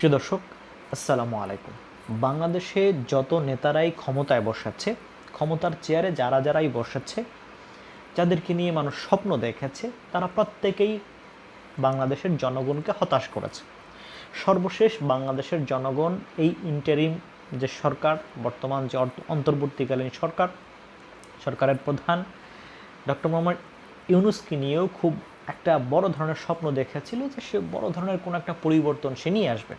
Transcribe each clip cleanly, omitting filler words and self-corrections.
প্রিয় দর্শক, আসসালামু আলাইকুম। বাংলাদেশে যত নেতারাই ক্ষমতায় বসাচ্ছে, ক্ষমতার চেয়ারে যারাই বসাচ্ছে, যাদেরকে নিয়ে মানুষ স্বপ্ন দেখেছে, তারা প্রত্যেকেই বাংলাদেশের জনগণকে হতাশ করেছে। সর্বশেষ বাংলাদেশের জনগণ এই ইন্টারিম যে সরকার, বর্তমান যে অন্তর্বর্তীকালীন সরকারের প্রধান ডক্টর মোহাম্মদ ইউনূসকে নিয়েও খুব একটা বড় ধরনের স্বপ্ন দেখেছিল যে সে বড় ধরনের কোনো একটা পরিবর্তন সে নিয়ে আসবে।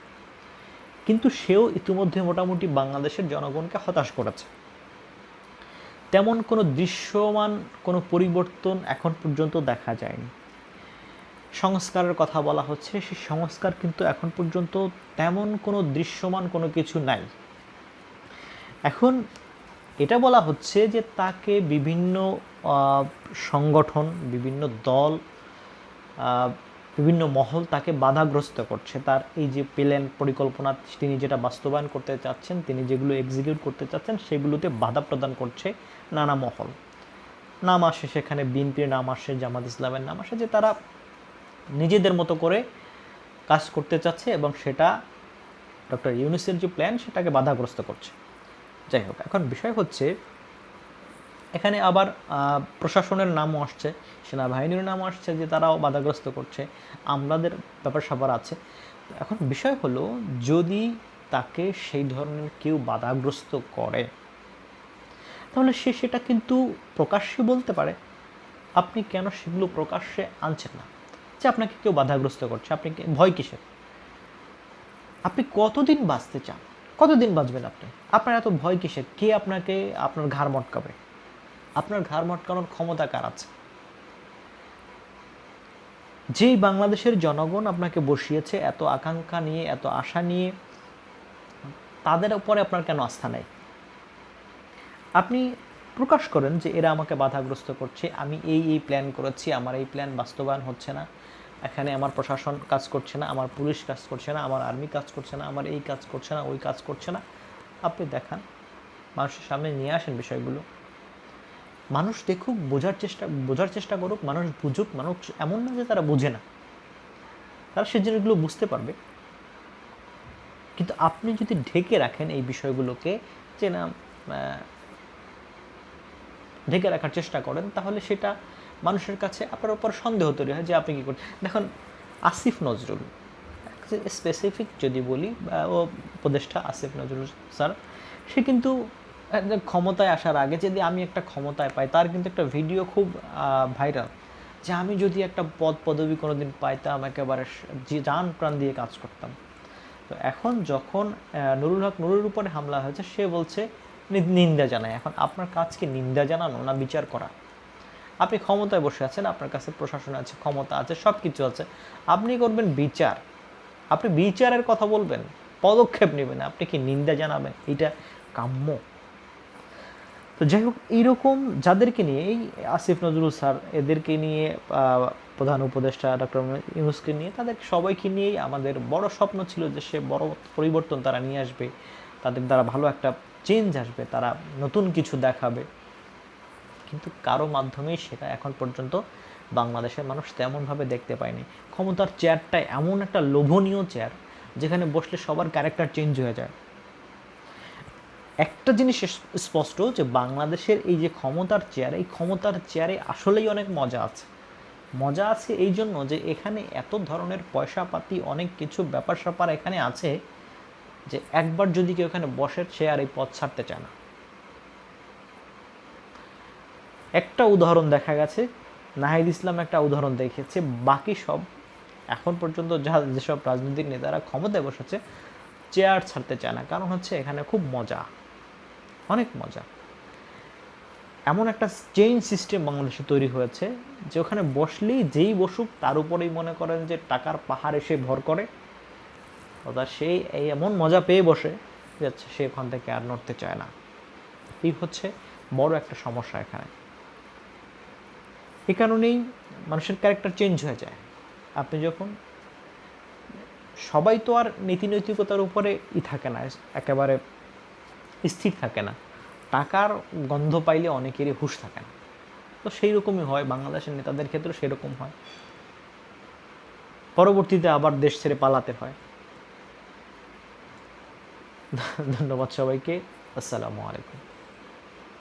কিন্তু সেও ইতিমধ্যে মোটামুটি বাংলাদেশের জনগণকে হতাশ করেছে। তেমন কোনো দৃশ্যমান কোনো পরিবর্তন এখন পর্যন্ত দেখা যায়নি। সংস্কারের কথা বলা হচ্ছে, সেই সংস্কার কিন্তু এখন পর্যন্ত তেমন কোনো দৃশ্যমান কোনো কিছু নাই। এখন এটা বলা হচ্ছে যে তাকে বিভিন্ন সংগঠন, বিভিন্ন দল, বিভিন্ন মহল তাকে বাধাগ্রস্ত করছে। তার এই যে প্ল্যান পরিকল্পনা তিনি যেটা বাস্তবায়ন করতে চাচ্ছেন, তিনি যেগুলো এক্সিকিউট করতে চাচ্ছেন, সেগুলোতে বাধা প্রদান করছে নানা মহল। নাম আসে সেখানে বিএনপির নাম আসে, জামাত ইসলামের নাম আসে, যে তারা নিজেদের মতো করে কাজ করতে চাচ্ছে এবং সেটা ডক্টর ইউনূসের যে প্ল্যান সেটাকে বাধাগ্রস্ত করছে। যাই হোক, এখন বিষয় হচ্ছে এখানে আবার প্রশাসনের নামও আসছে, সেনাবাহিনীর নামও আসছে, যে তারাও বাধাগ্রস্ত করছে, আমাদের ব্যাপার স্যাপার আছে। এখন বিষয় হলো, যদি তাকে সেই ধরনের কেউ বাধাগ্রস্ত করে, তাহলে সে সেটা কিন্তু প্রকাশ্যে বলতে পারে। আপনি কেন সেগুলো প্রকাশ্যে আনছেন না? যে আপনাকে কেউ বাধাগ্রস্ত করছে, আপনি ভয় কিসের? আপনি কতদিন বাঁচতে চান? কতদিন বাঁচবেন আপনি? আপনার এত ভয় কিসের? কে আপনাকে আপনার ঘাড় মটকাবে? আপনার ঘাড় মটকানোর ক্ষমতা কার আছে? যেই বাংলাদেশের জনগণ আপনাকে বসিয়েছে এত আকাঙ্ক্ষা নিয়ে, এত আশা নিয়ে, তাদের উপরে আপনার কেন আস্থা নেই? আপনি প্রকাশ করেন যে এরা আমাকে বাধাগ্রস্ত করছে, আমি এই প্ল্যান করেছি, আমার এই প্ল্যান বাস্তবায়ন হচ্ছে না, এখানে আমার প্রশাসন কাজ করছে না, আমার পুলিশ কাজ করছে না, আমার আর্মি কাজ করছে না, আমার এই কাজ করছে না, ওই কাজ করছে না। আপনি দেখান, মানুষের সামনে নিয়ে আসেন বিষয়গুলো। মানুষ দেখুক, বোঝার চেষ্টা করুক, মানুষ বুঝুক। মানুষ এমন না যে তারা বোঝে না, তারা সে জিনিসগুলো বুঝতে পারবে। কিন্তু আপনি যদি ঢেকে রাখেন এই বিষয়গুলোকে, যে না, ঢেকে রাখার চেষ্টা করেন, তাহলে সেটা মানুষের কাছে আপনার উপর সন্দেহ তৈরি হয় যে আপনি কী করছেন। দেখুন, আসিফ নজরুল স্পেসিফিক যদি বলি, ও উপদেষ্টা আসিফ নজরুল স্যার, সে কিন্তু ক্ষমতায় আসার আগে, যদি আমি একটা ক্ষমতায় পাই, তার কিন্তু একটা ভিডিও খুব ভাইরাল, যে আমি যদি একটা পদবি কোনোদিন পাইতাম, একেবারে জান প্রাণ দিয়ে কাজ করতাম। তো এখন যখন নুরুল হক নুরুর উপরে হামলা হয়েছে, সে বলছে নিন্দা জানায়। এখন আপনার কাজ কি নিন্দা জানানো না বিচার করা? আপনি ক্ষমতায় বসে আছেন, আপনার কাছে প্রশাসন আছে, ক্ষমতা আছে, সব কিছু আছে, আপনি করবেন বিচার। আপনি বিচারের কথা বলবেন, পদক্ষেপ নেবেন, আপনি কি নিন্দা জানাবেন? এটা কাম্য? তো যাই হোক, এইরকম যাদেরকে নিয়ে, এই আসিফ নজরুল স্যার, এদেরকে নিয়ে, প্রধান উপদেষ্টা ডক্টর ইউনূসকে নিয়ে, তাদের সবাইকে নিয়েই আমাদের বড় স্বপ্ন ছিল যে সে বড় পরিবর্তন তারা নিয়ে আসবে, তাদের দ্বারা ভালো একটা চেঞ্জ আসবে, তারা নতুন কিছু দেখাবে। কিন্তু কারো মাধ্যমেই সেটা এখন পর্যন্ত বাংলাদেশের মানুষ তেমনভাবে দেখতে পায়নি। ক্ষমতার চেয়ারটা এমন একটা লোভনীয় চেয়ার, যেখানে বসলে সবার ক্যারেক্টার চেঞ্জ হয়ে যায়। একটা জিনিস স্পষ্ট, যে বাংলাদেশের এই যে ক্ষমতার চেয়ার, এই ক্ষমতার চেয়ারে আসলেই অনেক মজা আছে। মজা আছে এই জন্য যে এখানে এত ধরনের পয়সাপাতি, অনেক কিছু ব্যাপার স্যাপার এখানে আছে, যে একবার যদি কেউ এখানে বসে, সে আর এই পথ ছাড়তে চায় না। একটা উদাহরণ দেখা গেছে, নাহিদ ইসলাম একটা উদাহরণ দেখেছে, বাকি সব এখন পর্যন্ত যেসব রাজনৈতিক নেতারা ক্ষমতায় বসেছে, চেয়ার ছাড়তে চায় না। কারণ হচ্ছে এখানে খুব মজা, অনেক মজা। এমন একটা চেইন সিস্টেম বাংলাদেশে তৈরি হয়েছে, যে ওখানে বসলেই যেই বসুক তার উপরেই মনে করেন যে টাকার পাহাড় এসে ভর করে, অর্থাৎ সেই এই এমন মজা পেয়ে বসে যাচ্ছে, সে ওখান থেকে আর নড়তে চায় না। এই হচ্ছে বড় একটা সমস্যা এখানে। এই কারণেই মানুষের ক্যারেক্টার চেঞ্জ হয়ে যায়। আপনি যখন, সবাই তো আর নীতি নৈতিকতার উপরে থাকে না, একেবারে স্থির থাকে না। টাকার গন্ধ পাইলে অনেকেরই হুঁশ থাকে না। তো সেই রকমই হয় বাংলাদেশের নেতাদের ক্ষেত্রে, সেরকম হয়। পরবর্তীতে আবার দেশ ছেড়ে পালাতে হয়। ধন্যবাদ সবাইকে। আসসালামু আলাইকুম।